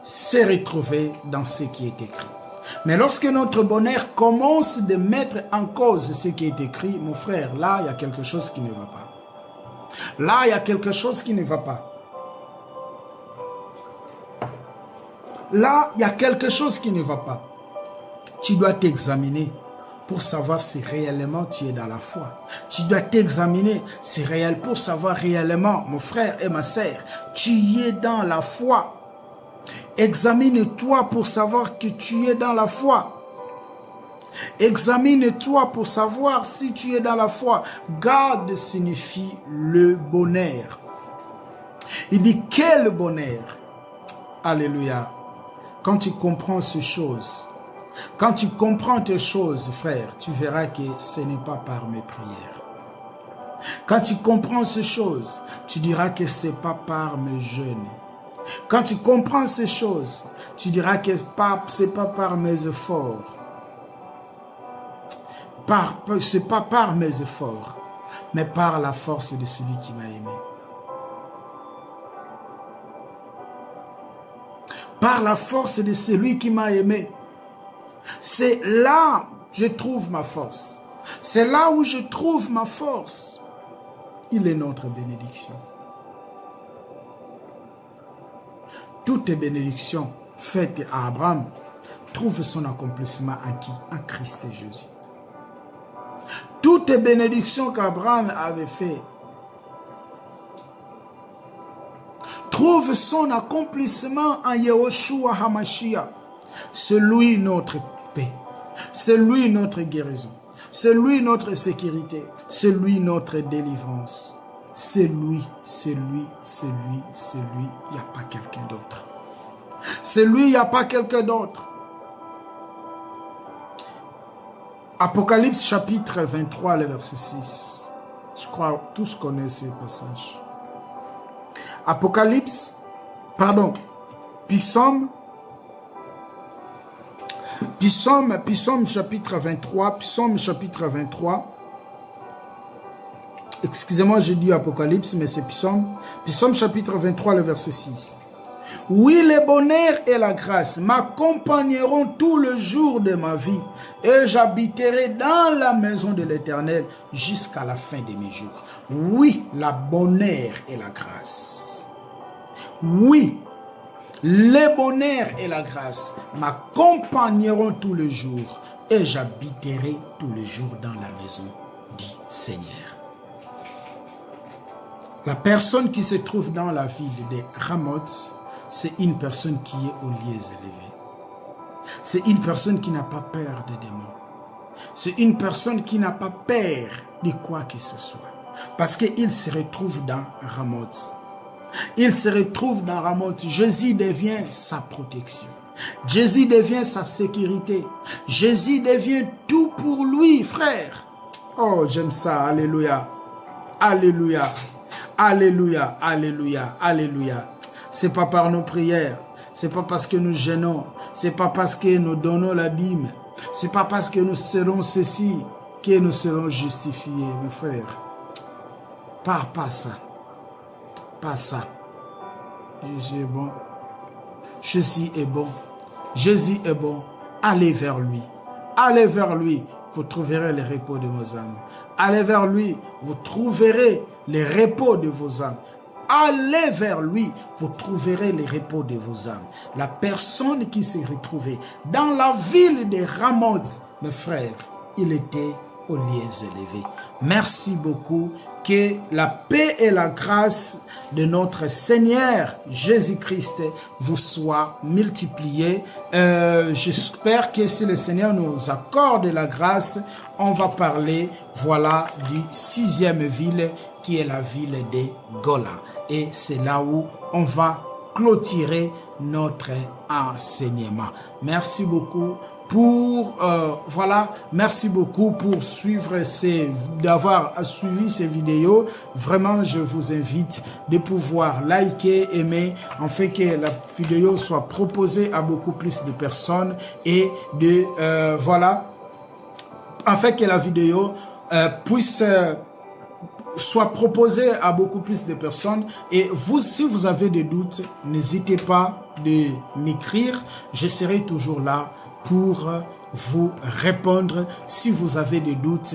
S2: se retrouver dans ce qui est écrit. Mais lorsque notre bonheur commence de mettre en cause ce qui est écrit, mon frère, là, il y a quelque chose qui ne va pas. Là, il y a quelque chose qui ne va pas. Là, il y a quelque chose qui ne va pas. Tu dois t'examiner pour savoir si réellement tu es dans la foi. Tu dois t'examiner, c'est réel, pour savoir réellement, mon frère et ma sœur, tu es dans la foi. Examine-toi pour savoir que tu es dans la foi. Examine-toi pour savoir si tu es dans la foi. Gad signifie le bonheur. Il dit, quel bonheur. Alléluia. Quand tu comprends ces choses, quand tu comprends tes choses, frère, tu verras que ce n'est pas par mes prières. Quand tu comprends ces choses, tu diras que ce n'est pas par mes jeûnes. Quand tu comprends ces choses, tu diras que ce n'est pas par mes efforts. Ce n'est pas par mes efforts, mais par la force de celui qui m'a aimé. Par la force de celui qui m'a aimé. C'est là que je trouve ma force. C'est là où je trouve ma force. Il est notre bénédiction. Toutes les bénédictions faites à Abraham trouvent son accomplissement en qui? En Christ Jésus. Toutes les bénédictions qu'Abraham avait faites trouvent son accomplissement en Yahushua HaMashiach. C'est lui notre paix. C'est lui notre guérison. C'est lui notre sécurité. C'est lui notre délivrance. C'est lui, c'est lui, c'est lui, c'est lui. Il n'y a pas quelqu'un d'autre. C'est lui, il n'y a pas quelqu'un d'autre. Apocalypse chapitre 23, le verset 6. Je crois que tous connaissent ce passage. Psaume chapitre 23, excusez-moi, j'ai dit Apocalypse, mais c'est Psaume chapitre 23, le verset 6. Oui, le bonheur et la grâce m'accompagneront tout le jour de ma vie, et j'habiterai dans la maison de l'Éternel jusqu'à la fin de mes jours. Oui, la bonheur et la grâce. Oui, le bonheur et la grâce m'accompagneront tout le jour, et j'habiterai tous les jours dans la maison du Seigneur. La personne qui se trouve dans la ville de Ramoth, c'est une personne qui est aux lieux élevés. C'est une personne qui n'a pas peur des démons. C'est une personne qui n'a pas peur de quoi que ce soit. Parce qu'il se retrouve dans Ramoth. Il se retrouve dans Ramoth. Jésus devient sa protection. Jésus devient sa sécurité. Jésus devient tout pour lui, frère. Oh, j'aime ça. Alléluia. Alléluia. Alléluia. Alléluia. Alléluia. C'est pas par nos prières. C'est pas parce que nous gênons. C'est pas parce que nous donnons la dîme. C'est pas parce que nous serons ceci que nous serons justifiés, mes frères. Pas ça. Pas ça. Jésus est bon. Jésus est bon. Jésus est bon. Allez vers lui. Allez vers lui. Vous trouverez le repos de vos âmes. Allez vers lui. Vous trouverez le repos de vos âmes. Allez vers lui, vous trouverez le repos de vos âmes. La personne qui s'est retrouvée dans la ville de Ramoth, mes frères, il était aux lieux élevés. Merci beaucoup. Que la paix et la grâce de notre Seigneur Jésus-Christ vous soient multipliées. J'espère que si le Seigneur nous accorde la grâce, on va parler, voilà, du 6e ville qui est la ville de Gola. Et c'est là où on va clôturer notre enseignement. Merci beaucoup pour merci beaucoup pour suivre d'avoir suivi ces vidéos. Vraiment, je vous invite de pouvoir liker, aimer, afin que la vidéo soit proposée à beaucoup plus de personnes et de afin que la vidéo puisse soit proposée à beaucoup plus de personnes. Et vous, si vous avez des doutes, n'hésitez pas de m'écrire. Je serai toujours là pour vous répondre si vous avez des doutes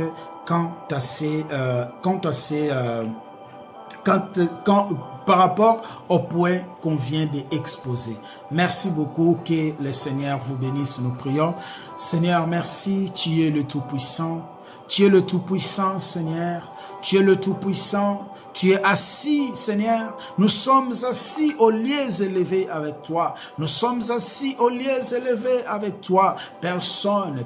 S2: par rapport au point qu'on vient d'exposer. Merci beaucoup, que le Seigneur vous bénisse, nous prions. Seigneur, merci, tu es le Tout-Puissant. Tu es le Tout-Puissant, Seigneur. Tu es le Tout-Puissant. Tu es assis, Seigneur. Nous sommes assis aux lieux élevés avec toi. Nous sommes assis aux lieux élevés avec toi. Personne,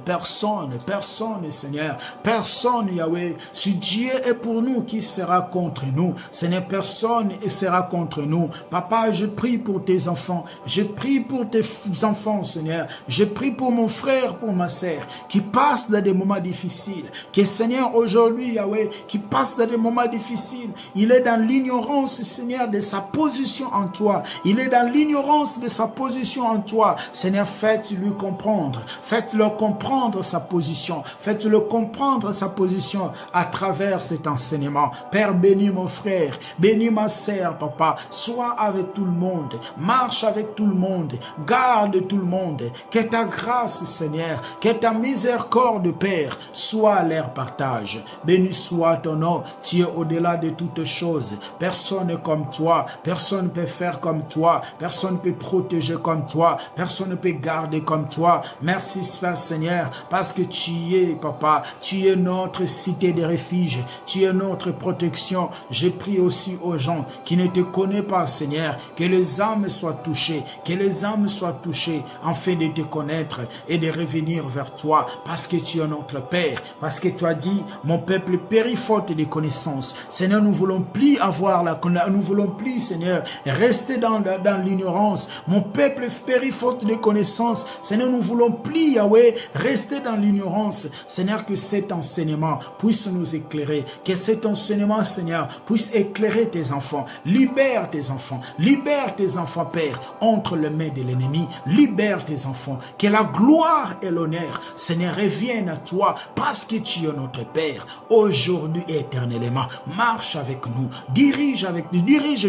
S2: Seigneur. Personne, Yahweh. Si Dieu est pour nous, qui sera contre nous? Ce n'est personne et sera contre nous. Papa, je prie pour tes enfants. Je prie pour tes enfants, Seigneur. Je prie pour mon frère, pour ma sœur, qui passe dans des moments difficiles. Que Seigneur, aujourd'hui, Yahweh, qui passe dans des moments difficiles. Il est dans l'ignorance, Seigneur, de sa position en toi. Il est dans l'ignorance de sa position en toi. Seigneur, faites-lui comprendre. Faites-le comprendre sa position. Faites-le comprendre sa position à travers cet enseignement. Père, bénis mon frère. Bénis ma sœur, papa. Sois avec tout le monde. Marche avec tout le monde. Garde tout le monde. Que ta grâce, Seigneur, que ta miséricorde, Père, soit leur partage. Béni soit ton nom. Tu es au-delà de toutes choses. Personne n'est comme toi. Personne ne peut faire comme toi. Personne ne peut protéger comme toi. Personne ne peut garder comme toi. Merci, Seigneur, parce que tu es, papa, tu es notre cité de refuge. Tu es notre protection. Je prie aussi aux gens qui ne te connaissent pas, Seigneur, que les âmes soient touchées. Que les âmes soient touchées afin de te connaître et de revenir vers toi, parce que tu es notre Père. Parce que tu as dit, mon peuple périt faute de connaissances. Seigneur, nous voulons plus avoir nous voulons plus, Seigneur, rester dans l'ignorance. Mon peuple périt faute de connaissances. Seigneur, nous voulons plus, Yahweh, rester dans l'ignorance. Seigneur, que cet enseignement puisse nous éclairer. Que cet enseignement, Seigneur, puisse éclairer tes enfants. Libère tes enfants. Libère tes enfants, Père, entre les mains de l'ennemi. Libère tes enfants. Que la gloire et l'honneur, Seigneur, reviennent à toi, parce que tu es notre Père, aujourd'hui et éternellement. Marche avec nous. Dirige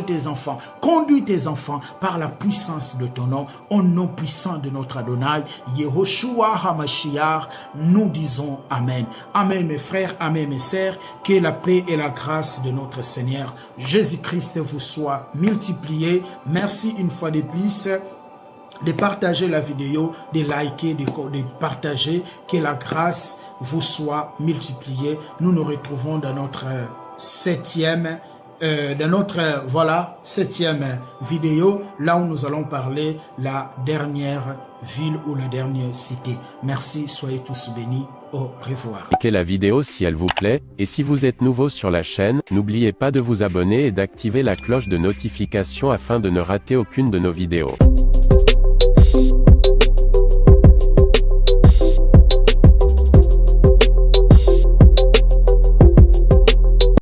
S2: tes enfants. Conduis tes enfants par la puissance de ton nom. Au nom puissant de notre Adonai, Yehoshua HaMashiach, nous disons Amen. Amen, mes frères. Amen, mes sœurs. Que la paix et la grâce de notre Seigneur Jésus-Christ vous soient multipliées. Merci une fois de plus de partager la vidéo, de liker, de partager. Que la grâce vous soit multipliée. Nous nous retrouvons dans notre septième vidéo, là où nous allons parler la dernière ville ou la dernière cité. Merci, soyez tous bénis. Au revoir.
S3: Likez la vidéo si elle vous plaît, et si vous êtes nouveau sur la chaîne, n'oubliez pas de vous abonner et d'activer la cloche de notification afin de ne rater aucune de nos vidéos.